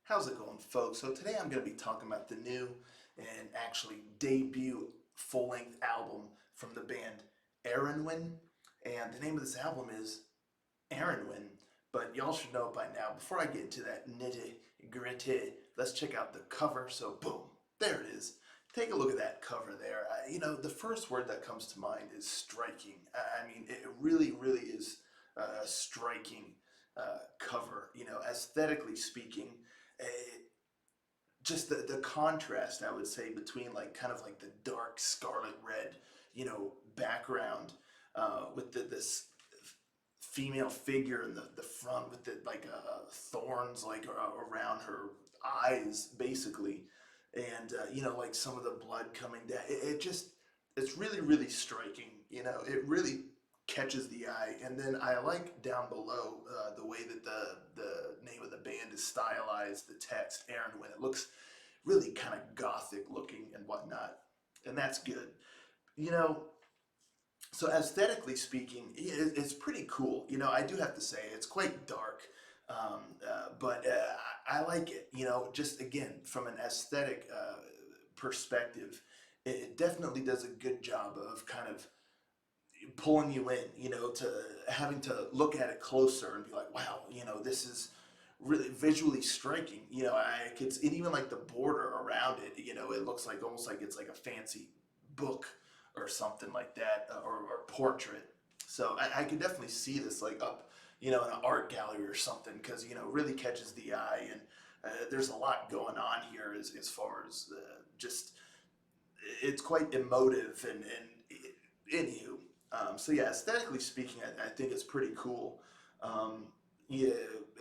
How's it going, folks? So today I'm going to be talking about the new and actually debut full-length album from the band Aeronwen, and the name of this album is Aeronwen. But y'all should know it by now. Before I get into that nitty-gritty, let's check out the cover. So boom, there it is. Take a look at that cover there. The first word that comes to mind is striking. I mean, it really, really is a striking cover. Aesthetically speaking, uh, just the contrast, I would say, between like kind of like the dark scarlet red, background with this female figure in the front with the like thorns like around her eyes basically, and like some of the blood coming down. It just it's really really striking. It really catches the eye. And then I like down below the way that the name of the band is stylized, the text Aaron, when it looks really kind of gothic looking and whatnot, and that's good. You know, so aesthetically speaking, it's pretty cool. I do have to say it's quite dark, but I like it. Just again from an aesthetic perspective, it definitely does a good job of kind of pulling you in. To having to look at it closer and be like, wow, this is really visually striking. I could, and even like the border around it, it looks like almost like it's like a fancy book or something like that, or portrait. So I could definitely see this like up, in an art gallery or something, because really catches the eye. And there's a lot going on here as far as just it's quite emotive and anywho. So yeah, aesthetically speaking, I think it's pretty cool. Yeah,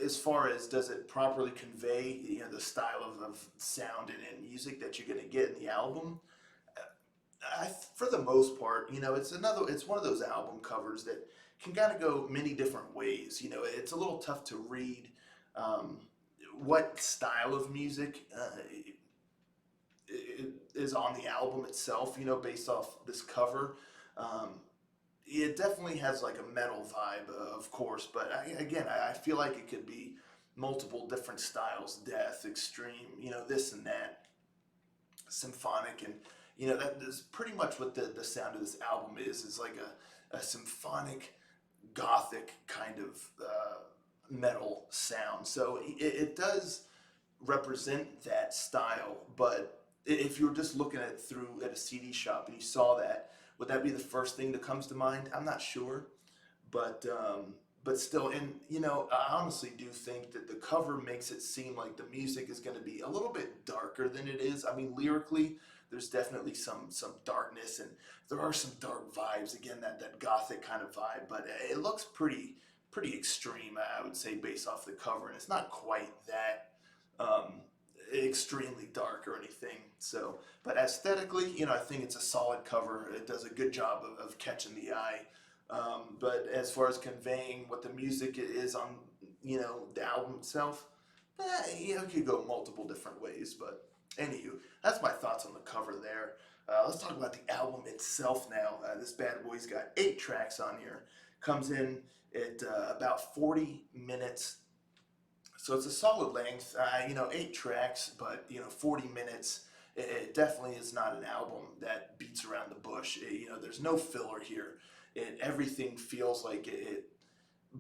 as far as does it properly convey, the style of sound and music that you're gonna get in the album, for the most part, it's one of those album covers that can kind of go many different ways. It's a little tough to read um, what style of music is on the album itself. Based off this cover. It definitely has like a metal vibe, of course, but I feel like it could be multiple different styles: death, extreme, this and that, symphonic. And that is pretty much what the sound of this album is like a symphonic gothic kind of metal sound. So it does represent that style. But if you were just looking at it through at a CD shop and you saw that, would that be the first thing that comes to mind? I'm not sure, but still. And I honestly do think that the cover makes it seem like the music is going to be a little bit darker than it is. I mean, lyrically, there's definitely some darkness, and there are some dark vibes. Again, that gothic kind of vibe, but it looks pretty extreme, I would say, based off the cover, and it's not quite that um, extremely dark or anything. So, but aesthetically, I think it's a solid cover. It does a good job of catching the eye. But as far as conveying what the music is on, the album itself, it could go multiple different ways. But anywho, that's my thoughts on the cover there. Let's talk about the album itself now. This bad boy's got 8 tracks on here. Comes in at about 40 minutes, so it's a solid length. 8 tracks, but 40 minutes. It definitely is not an album that beats around the bush. There's no filler here. Everything feels like it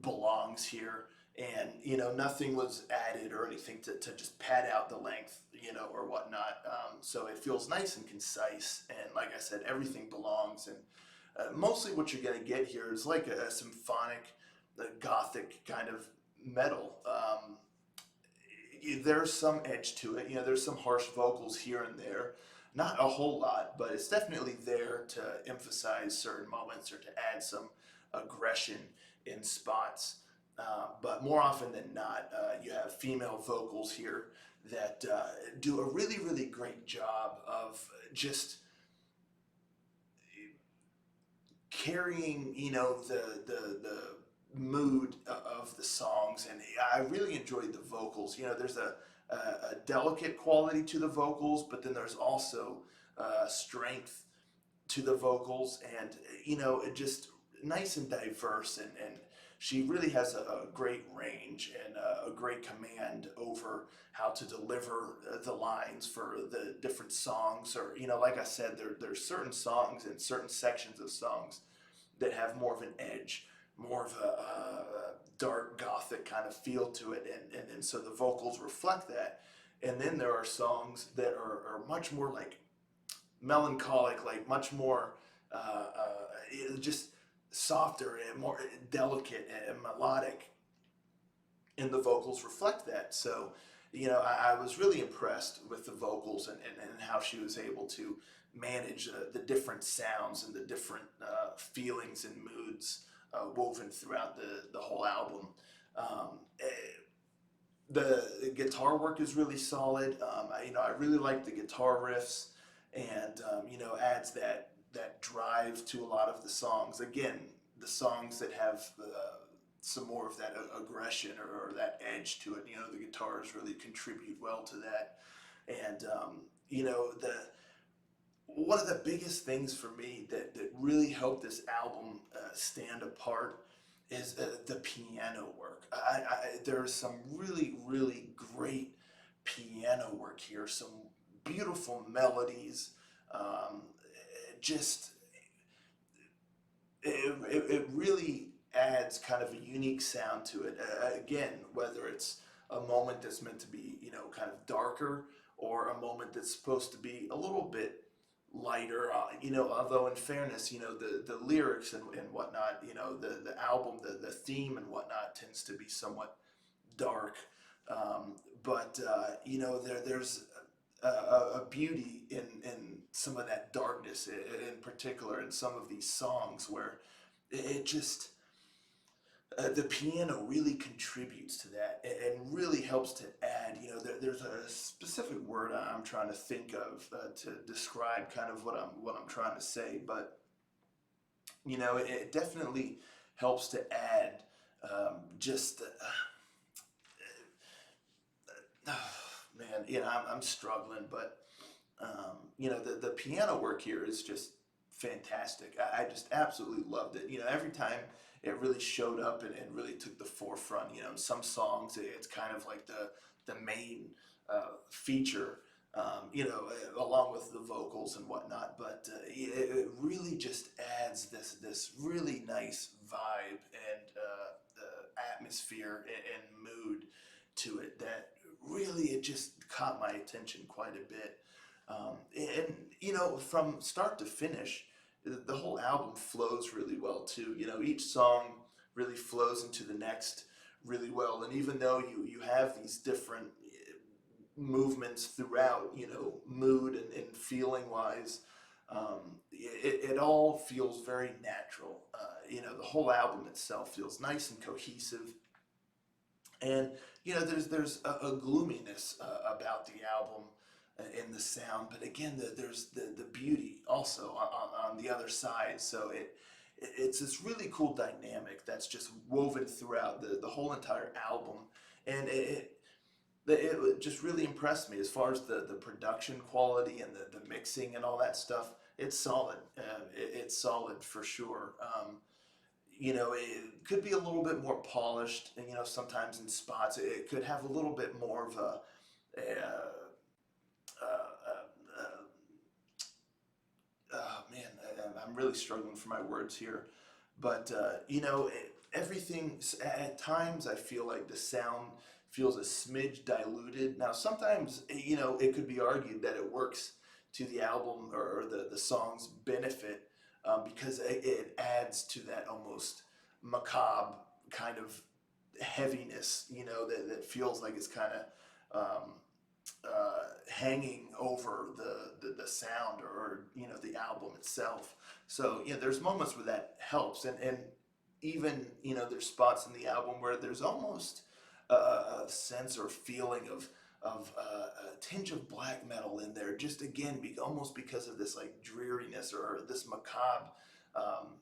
belongs here, and nothing was added or anything to just pad out the length, or whatnot. So it feels nice and concise, and like I said, everything belongs. And mostly what you're gonna get here is like a symphonic, gothic kind of metal. There's some edge to it. There's some harsh vocals here and there. Not a whole lot, but it's definitely there to emphasize certain moments or to add some aggression in spots. But more often than not, you have female vocals here that do a really, really great job of just carrying, the mood of the songs. And I really enjoyed the vocals. There's a delicate quality to the vocals, but then there's also strength to the vocals, and it just nice and diverse. And she really has a great range and a great command over how to deliver the lines for the different songs. Or, like I said, there's certain songs and certain sections of songs that have more of an edge, more of a dark gothic kind of feel to it, and so the vocals reflect that. And then there are songs that are much more like melancholic, like much more just softer and more delicate and melodic, and the vocals reflect that. So, I was really impressed with the vocals and how she was able to manage the different sounds and the different feelings and moods woven throughout the whole album. The guitar work is really solid. I really like the guitar riffs, and adds that drive to a lot of the songs. Again, the songs that have some more of that aggression or that edge to it. The guitars really contribute well to that, and the one of the biggest things for me that really helped this album stand apart is the piano work. There's some really, really great piano work here, some beautiful melodies. Just it really adds kind of a unique sound to it. Again, whether it's a moment that's meant to be, kind of darker, or a moment that's supposed to be a little bit lighter, although in fairness, the lyrics and whatnot, the album, the theme and whatnot tends to be somewhat dark. But there's a beauty in some of that darkness, in particular in some of these songs, where it just the piano really contributes to that and really helps to add. There's a specific word I'm trying to think of to describe kind of what I'm trying to say, but it definitely helps to add just man, I'm struggling, but the piano work here is just fantastic. I just absolutely loved it. Every time it really showed up and really took the forefront. In some songs it's kind of like the main feature, along with the vocals and whatnot. But it really just adds this really nice vibe and atmosphere and mood to it that really it just caught my attention quite a bit. And from start to finish, the whole album flows really well too. Each song really flows into the next really well. And even though you have these different movements throughout, mood and feeling wise, it all feels very natural. The whole album itself feels nice and cohesive. And there's a gloominess about the album in the sound, but again, there's the beauty also on the other side. So it's this really cool dynamic that's just woven throughout the whole entire album, and it just really impressed me as far as the production quality and the mixing and all that stuff. It's solid. It's solid for sure. It could be a little bit more polished, and sometimes in spots it could have a little bit more of a oh man, I'm really struggling for my words here. But everything at times I feel like the sound feels a smidge diluted. Now sometimes it could be argued that it works to the album or the song's benefit, because it adds to that almost macabre kind of heaviness, that feels like it's kind of hanging over the sound, or the album itself. So there's moments where that helps, and even there's spots in the album where there's almost a sense or feeling of a tinge of black metal in there, just again almost because of this like dreariness or this macabre um,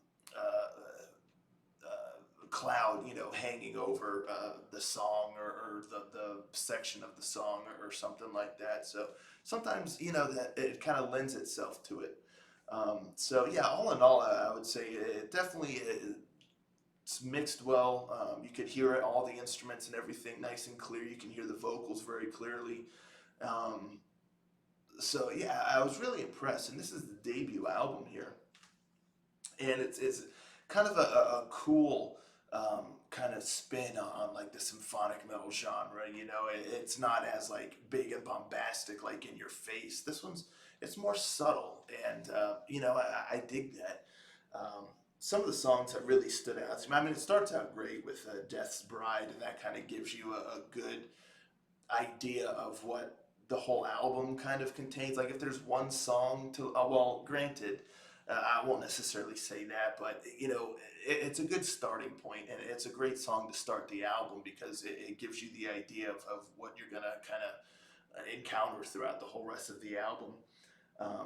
cloud, hanging over the song, or the section of the song, or something like that. So sometimes, that it kind of lends itself to it. So yeah, all in all, I would say it definitely It's mixed well. You could hear it, all the instruments and everything nice and clear. You can hear the vocals very clearly. Um, so yeah, I was really impressed. And this is the debut album here, and it's kind of a cool kind of spin on like the symphonic metal genre. You know, it's not as like big and bombastic like in your face. This one's it's more subtle, and you know I dig that. Um, some of the songs that really stood out to me. I mean, it starts out great with "Death's Bride," and that kind of gives you a good idea of what the whole album kind of contains. Like if there's one song to, well, granted, I won't necessarily say that, but you know, it's a good starting point, and it's a great song to start the album because it gives you the idea of what you're gonna kind of encounter throughout the whole rest of the album.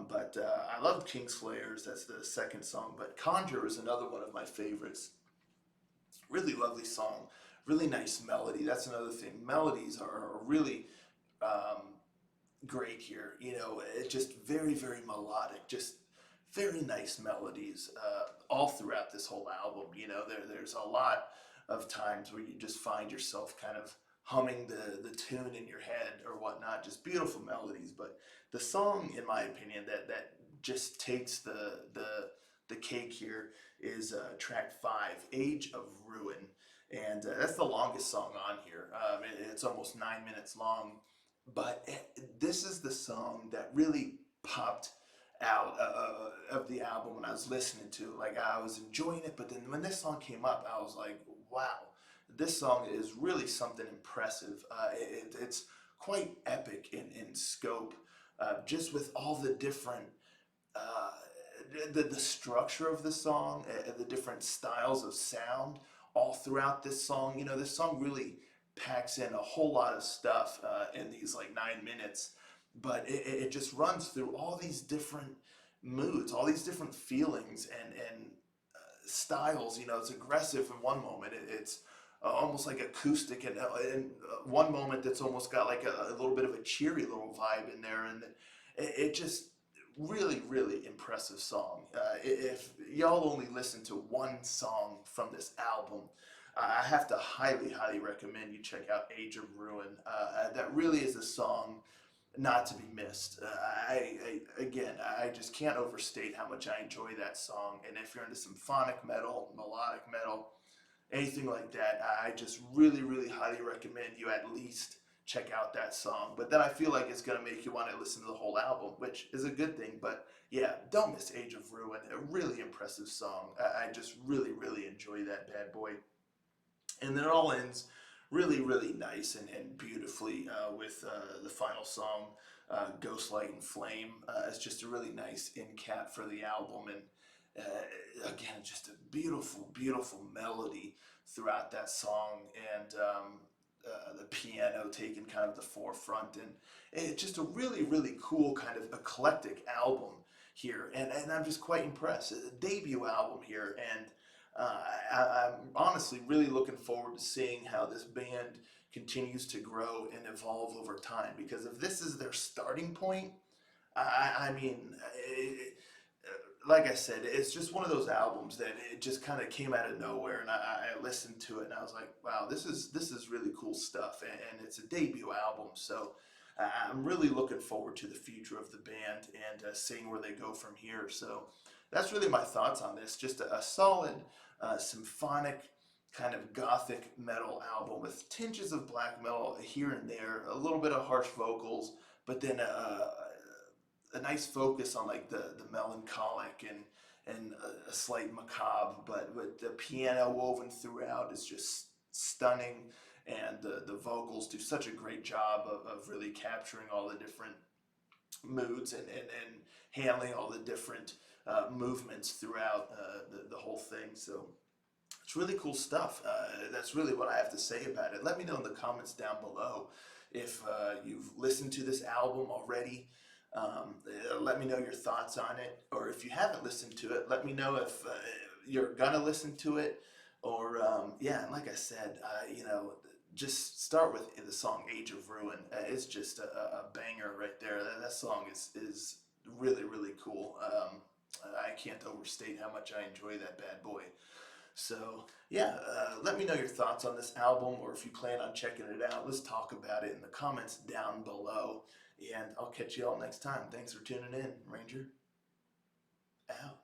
But I love Kingslayers. That's the second song. But Conjure is another one of my favorites. Really lovely song, really nice melody. That's another thing. Melodies are really um, great here. You know, it's just very, very melodic, just very nice melodies all throughout this whole album. You know, there's a lot of times where you just find yourself kind of humming the tune in your head or whatnot, just beautiful melodies. But the song, in my opinion, that just takes the cake here is track 5, Age of Ruin. And that's the longest song on here. It's almost 9 minutes long, but this is the song that really popped out of the album when I was listening to it. Like I was enjoying it, but then when this song came up, I was like, wow, this song is really something impressive. It's quite epic in scope, just with all the different uh, the structure of the song, the different styles of sound all throughout this song. You know, this song really packs in a whole lot of stuff in these like 9 minutes, but it just runs through all these different moods, all these different feelings and styles. You know, it's aggressive in one moment. It's almost like acoustic, and in one moment it's almost got like a little bit of a cheery little vibe in there, and it just really, really impressive song. If y'all only listen to one song from this album, I have to highly, highly recommend you check out Age of Ruin. That really is a song not to be missed. Again, I just can't overstate how much I enjoy that song. And if you're into symphonic metal, melodic metal, anything like that, I just really, really highly recommend you at least check out that song. But then I feel like it's gonna make you want to listen to the whole album, which is a good thing. But yeah, don't miss Age of Ruin. A really impressive song. I just really, really enjoy that bad boy. And then it all ends really, really nice and beautifully with the final song, Ghostlight and Flame. It's just a really nice end cap for the album. And again, just a beautiful, beautiful melody throughout that song. And the piano taking kind of the forefront. And it's just a really, really cool kind of eclectic album here. And I'm just quite impressed. A debut album here. And I'm honestly really looking forward to seeing how this band continues to grow and evolve over time. Because if this is their starting point, I mean, like I said, it's just one of those albums that it just kind of came out of nowhere, and I listened to it, and I was like, wow, this is really cool stuff, and it's a debut album, so I'm really looking forward to the future of the band and seeing where they go from here. So that's really my thoughts on this. Just a solid symphonic kind of gothic metal album with tinges of black metal here and there, a little bit of harsh vocals, but then a nice focus on like the melancholic and a slight macabre, but with the piano woven throughout is just stunning, and the vocals do such a great job of really capturing all the different moods and handling all the different movements throughout the whole thing. So it's really cool stuff. That's really what I have to say about it. Let me know in the comments down below if you've listened to this album already. Let me know your thoughts on it, or if you haven't listened to it, let me know if you're gonna listen to it, or yeah. And like I said, you know, just start with the song "Age of Ruin." It's just a banger right there. That song is really, really cool. I can't overstate how much I enjoy that bad boy. So yeah, let me know your thoughts on this album, or if you plan on checking it out. Let's talk about it in the comments down below. And I'll catch you all next time. Thanks for tuning in. Ranger out.